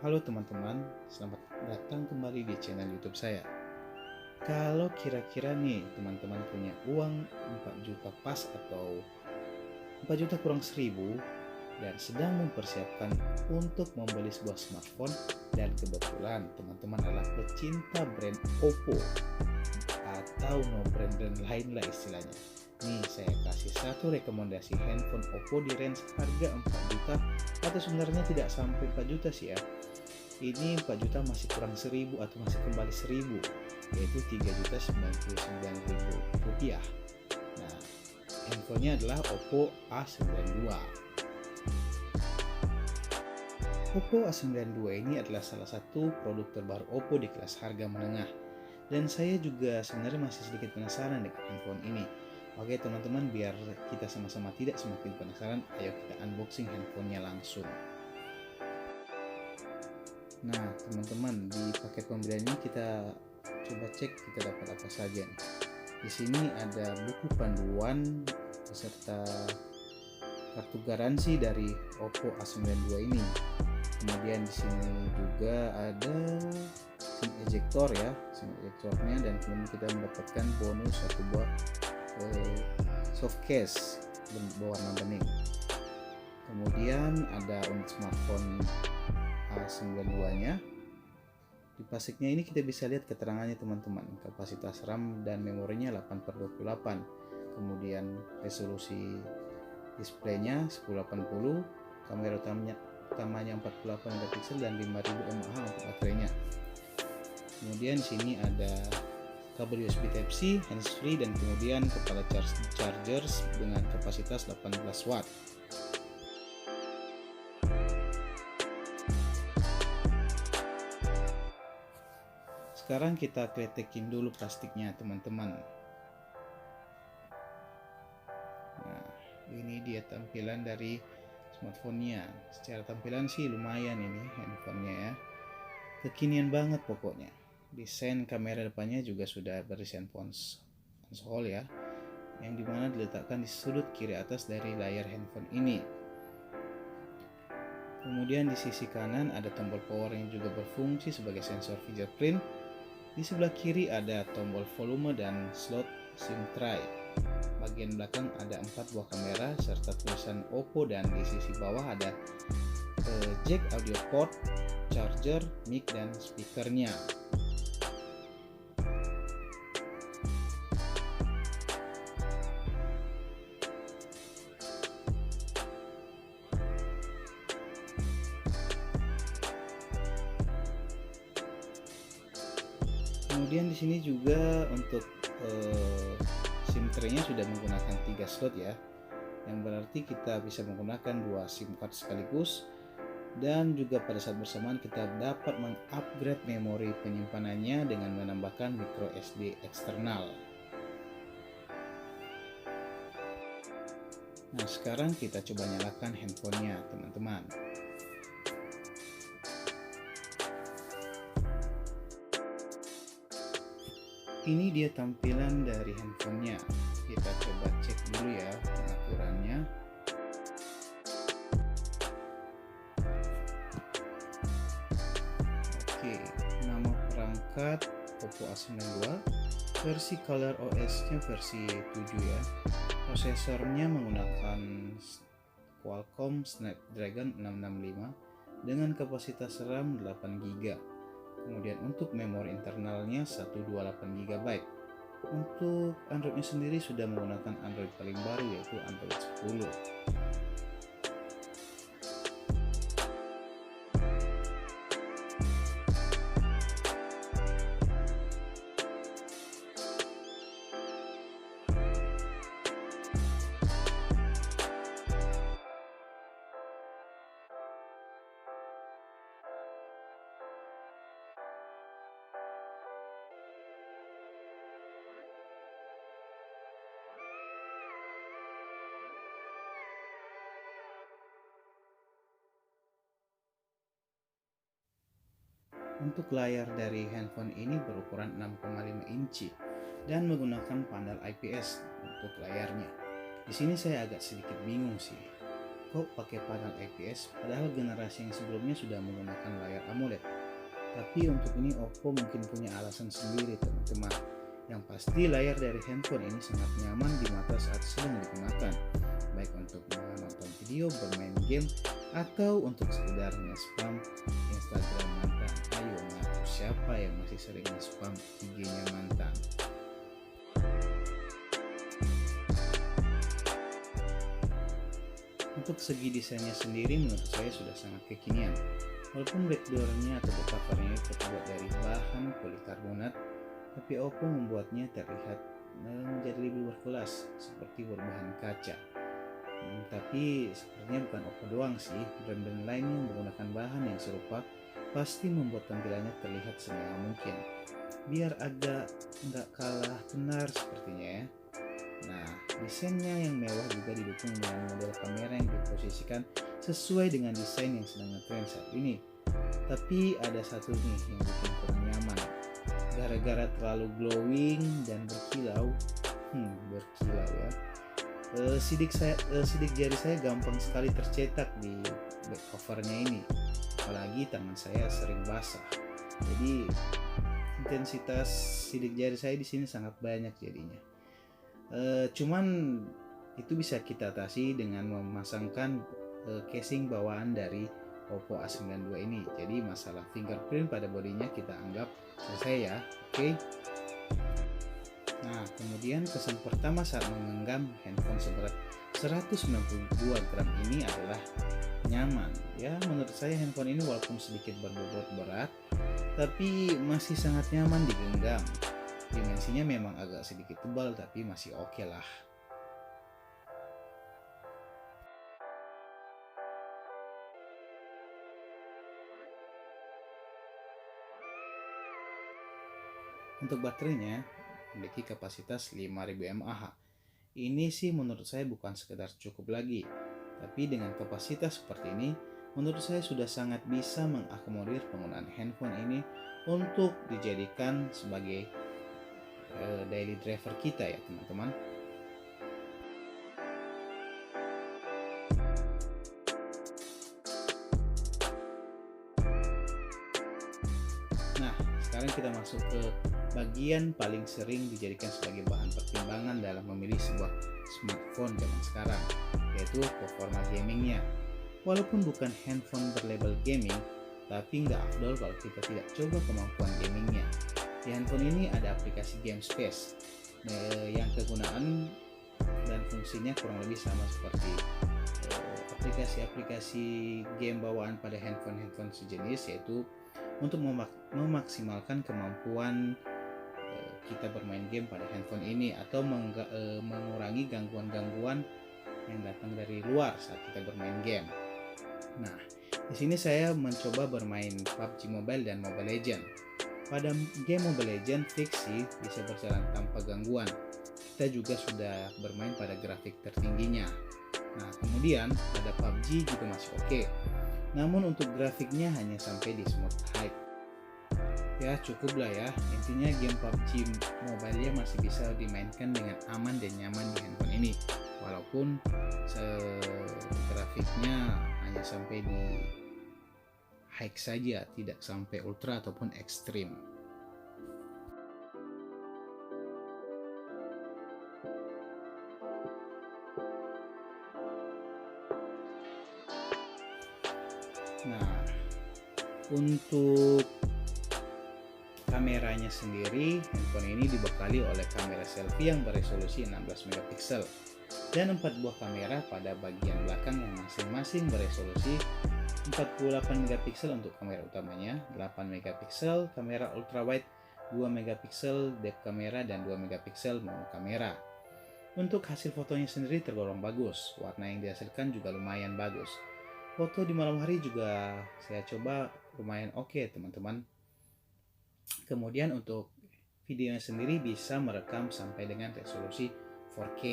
Halo teman-teman, selamat datang kembali di channel YouTube saya. Kalau kira-kira nih teman-teman punya uang 4 juta pas atau 4 juta kurang 1000 dan sedang mempersiapkan untuk membeli sebuah smartphone dan kebetulan teman-teman adalah pecinta brand Oppo atau no brand lain lah istilahnya. Nih saya kasih satu rekomendasi handphone Oppo di range harga 4 juta atau sebenarnya tidak sampai 4 juta sih ya. Ini 4 juta masih kurang 1000 atau masih kembali 1000, yaitu 3.099.000 rupiah. Nah, handphonenya adalah Oppo A92. Oppo A92 ini adalah salah satu produk terbaru Oppo di kelas harga menengah. Dan saya juga sebenarnya masih sedikit penasaran dengan handphone ini. Oke teman-teman, biar kita sama-sama tidak semakin penasaran, ayo kita unboxing handphonenya langsung. Nah teman-teman, di paket pembelian ini kita coba cek kita dapat apa saja nih. Di sini ada buku panduan beserta kartu garansi dari Oppo A92 ini. Kemudian di sini juga ada SIM ejector ya, SIM ejectornya, dan kemudian kita mendapatkan bonus satu buah soft case berwarna bening. Kemudian ada unit smartphone A92-nya. Di plastiknya ini kita bisa lihat keterangannya teman-teman. Kapasitas RAM dan memorinya 8/28. Kemudian resolusi displaynya 1080, kamera utamanya 48 megapiksel dan 5000 mAh untuk baterainya. Kemudian di sini ada kabel USB Type-C, handsfree, dan kemudian kepala chargers dengan kapasitas 18 watt. Sekarang kita kletekin dulu plastiknya teman-teman. Nah, ini dia tampilan dari smartphone-nya. Secara tampilan sih lumayan ini handphonenya ya. Kekinian banget pokoknya. Desain kamera depannya juga sudah berdesain ponsel ya, yang dimana diletakkan di sudut kiri atas dari layar handphone ini. Kemudian di sisi kanan ada tombol power yang juga berfungsi sebagai sensor fingerprint. Di sebelah kiri ada tombol volume dan slot SIM tray. Bagian belakang ada 4 buah kamera serta tulisan Oppo, dan di sisi bawah ada jack audio port, charger, mic, dan speakernya. Kemudian di sini juga untuk SIM tray-nya sudah menggunakan 3 slot ya, yang berarti kita bisa menggunakan 2 SIM card sekaligus, dan juga pada saat bersamaan kita dapat mengupgrade memori penyimpanannya dengan menambahkan micro SD eksternal. Nah sekarang kita coba nyalakan handphonenya teman-teman. Ini dia tampilan dari handphonenya. Kita coba cek dulu ya pengaturannya. Oke, nama perangkat Oppo A92, versi Color OS-nya versi 7 ya. Prosesornya menggunakan Qualcomm Snapdragon 665 dengan kapasitas RAM 8GB. Kemudian untuk memori internalnya 128 GB. Untuk Androidnya sendiri sudah menggunakan Android paling baru, yaitu Android 10. Untuk layar dari handphone ini berukuran 6,5 inci dan menggunakan panel IPS untuk layarnya. Di sini saya agak sedikit bingung sih. kok pakai panel IPS padahal generasi yang sebelumnya sudah menggunakan layar AMOLED. Tapi untuk ini Oppo mungkin punya alasan sendiri teman-teman. Yang pasti layar dari handphone ini sangat nyaman di mata saat sedang digunakan, baik untuk menonton video, bermain game, atau untuk sekedar nge-spam Instagram mantan. Ayo ngaku siapa yang masih sering nge-spam IG-nya mantan? Untuk segi desainnya sendiri menurut saya sudah sangat kekinian. Walaupun backdoor-nya atau covernya terbuat dari bahan polikarbonat, tapi Oppo membuatnya terlihat menjadi lebih berkelas seperti berbahan kaca. Tapi sepertinya bukan Oppo doang sih, brand-brand lain yang menggunakan bahan yang serupa pasti membuat tampilannya terlihat semewah mungkin, biar agak nggak kalah tenar sepertinya ya. Nah, desainnya yang mewah juga didukung dengan model kamera yang diposisikan sesuai dengan desain yang sedang ngetrend saat ini. Tapi ada satu nih yang bikin kurang nyaman. Gara-gara terlalu glowing dan berkilau, berkilau ya. Sidik jari saya gampang sekali tercetak di back covernya ini. Apalagi tangan saya sering basah. Jadi intensitas sidik jari saya di sini sangat banyak jadinya. Cuman itu bisa kita atasi dengan memasangkan casing bawaan dari Oppo A92 ini. Jadi masalah fingerprint pada bodinya kita anggap selesai ya. Oke. Nah, kemudian kesan pertama saat menggenggam handphone seberat 192 gram ini adalah nyaman. Ya, menurut saya handphone ini walaupun sedikit berbobot berat, tapi masih sangat nyaman digenggam. Dimensinya memang agak sedikit tebal tapi masih oke lah. Untuk baterainya memiliki kapasitas 5000 mAh. Ini sih menurut saya bukan sekedar cukup lagi, tapi dengan kapasitas seperti ini menurut saya sudah sangat bisa mengakomodir penggunaan handphone ini untuk dijadikan sebagai daily driver kita ya teman-teman. Nah, sekarang kita masuk ke bagian paling sering dijadikan sebagai bahan pertimbangan dalam memilih sebuah smartphone zaman sekarang, yaitu performa gamingnya. Walaupun bukan handphone berlabel gaming, tapi nggak afdol kalau kita tidak coba kemampuan gamingnya. Di handphone ini ada aplikasi Game Space yang kegunaan dan fungsinya kurang lebih sama seperti aplikasi-aplikasi game bawaan pada handphone sejenis, yaitu untuk memaksimalkan kemampuan kita bermain game pada handphone ini atau mengurangi gangguan-gangguan yang datang dari luar saat kita bermain game. Nah, di sini saya mencoba bermain PUBG Mobile dan Mobile Legends. Pada game Mobile Legends fiksi bisa berjalan tanpa gangguan. Kita juga sudah bermain pada grafik tertingginya. Nah, kemudian pada PUBG juga masih oke. Namun untuk grafiknya hanya sampai di smooth height. Ya cukup lah ya. Intinya game PUBG Mobile masih bisa dimainkan dengan aman dan nyaman di handphone ini. Walaupun grafiknya hanya sampai di high saja, tidak sampai ultra ataupun ekstrim. Nah, untuk kameranya sendiri, handphone ini dibekali oleh kamera selfie yang beresolusi 16 megapiksel dan 4 buah kamera pada bagian belakang yang masing-masing beresolusi 48 megapiksel untuk kamera utamanya, 8 megapiksel kamera ultrawide, 2 megapiksel depth kamera, dan 2 megapiksel mono kamera. Untuk hasil fotonya sendiri tergolong bagus, warna yang dihasilkan juga lumayan bagus. Foto di malam hari juga saya coba lumayan oke teman-teman. Kemudian untuk videonya sendiri bisa merekam sampai dengan resolusi 4K.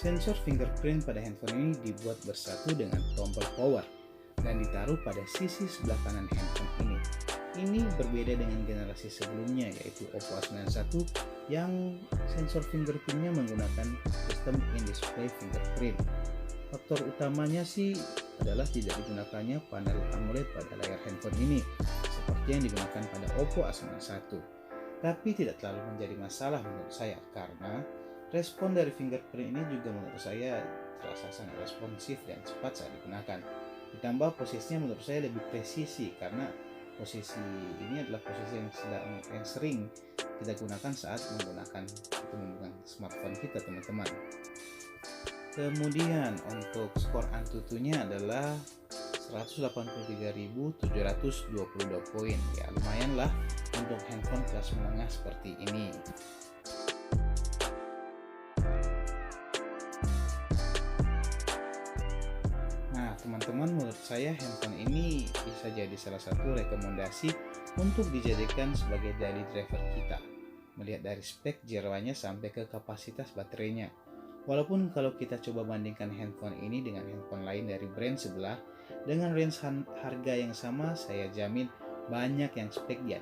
Sensor fingerprint pada handphone ini dibuat bersatu dengan tombol power dan ditaruh pada sisi sebelah kanan handphone ini. Ini berbeda dengan generasi sebelumnya, yaitu Oppo A91 yang sensor fingerprintnya menggunakan sistem in-display fingerprint. Faktor utamanya sih adalah tidak digunakannya panel AMOLED pada layar handphone ini, seperti yang digunakan pada Oppo A91. Tapi tidak terlalu menjadi masalah menurut saya, karena respon dari fingerprint ini juga menurut saya terasa sangat responsif dan cepat saat digunakan. Ditambah posisinya menurut saya lebih presisi, karena posisi ini adalah posisi yang sering kita gunakan saat memegang smartphone kita, teman-teman. Kemudian untuk skor AnTuTu-nya adalah 183.722 poin. Ya, lumayan lah untuk handphone kelas menengah seperti ini. Nah, teman-teman, menurut saya handphone ini bisa jadi salah satu rekomendasi untuk dijadikan sebagai daily driver kita, melihat dari spek jeroannya sampai ke kapasitas baterainya. Walaupun kalau kita coba bandingkan handphone ini dengan handphone lain dari brand sebelah dengan range harga yang sama, saya jamin banyak yang speknya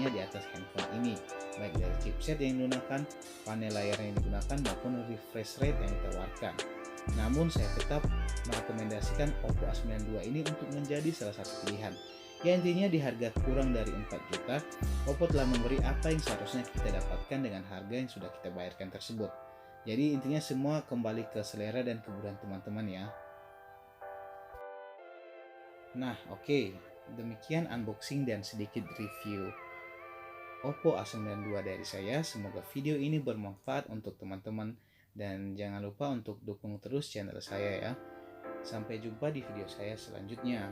di atas handphone ini, baik dari chipset yang digunakan, panel layar yang digunakan, maupun refresh rate yang ditawarkan. Namun saya tetap merekomendasikan Oppo A92 ini untuk menjadi salah satu pilihan. Ya, intinya di harga kurang dari 4 juta, Oppo telah memberi apa yang seharusnya kita dapatkan dengan harga yang sudah kita bayarkan tersebut. Jadi intinya semua kembali ke selera dan kebutuhan teman-teman ya. Nah, oke. Demikian unboxing dan sedikit review Oppo A92 dari saya. Semoga video ini bermanfaat untuk teman-teman, dan jangan lupa untuk dukung terus channel saya ya. Sampai jumpa di video saya selanjutnya.